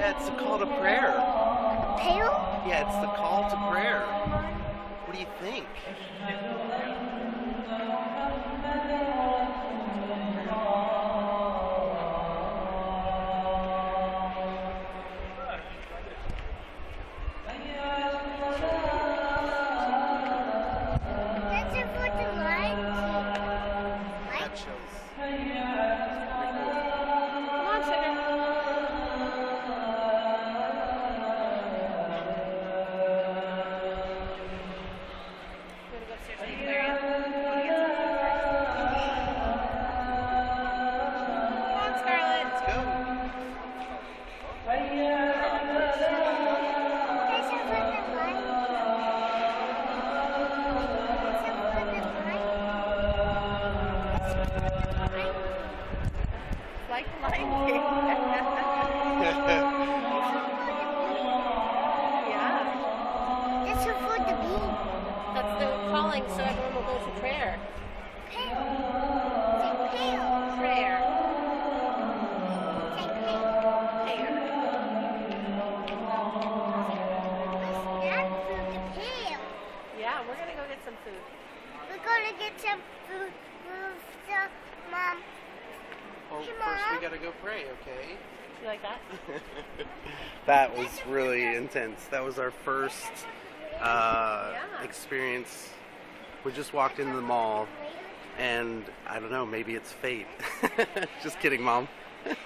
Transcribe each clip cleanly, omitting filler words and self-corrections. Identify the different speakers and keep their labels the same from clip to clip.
Speaker 1: Yeah, it's the call to prayer.
Speaker 2: Pale?
Speaker 1: Yeah, it's the call to prayer. What do you think?
Speaker 2: That's it for the light.
Speaker 1: That shows.
Speaker 3: Come on, sugar. You want to go upstairs and Larry? You want to get some food first? Come on, Scarlett.
Speaker 1: Let's go.
Speaker 2: That's it for the light.
Speaker 3: Like the Lion King. Yeah.
Speaker 2: That's it for the bee.
Speaker 3: That's the calling, so everyone will go to prayer.
Speaker 2: Pale. Say pale.
Speaker 3: Prayer.
Speaker 2: Say pale.
Speaker 3: Prayer.
Speaker 2: That's for the pale.
Speaker 3: Yeah, we're going to go get some food.
Speaker 2: We're gonna get some food. Mom.
Speaker 1: Well,
Speaker 2: Hey,
Speaker 1: first we
Speaker 2: Mom.
Speaker 1: gotta go pray, okay?
Speaker 3: You like that?
Speaker 1: That was really intense. That was our first experience. We just walked into the mall, and I don't know, maybe it's fate. Just kidding, Mom.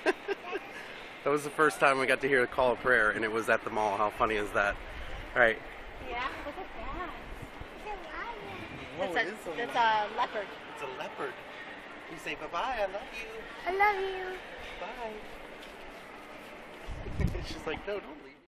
Speaker 1: That was the first time we got to hear the call of prayer, and it was at the mall. How funny is that? All right.
Speaker 3: Yeah, look at that.
Speaker 1: Whoa,
Speaker 3: That's a leopard.
Speaker 1: It's a leopard. You say bye-bye, I love you.
Speaker 2: I love you.
Speaker 1: Bye. She's like, no,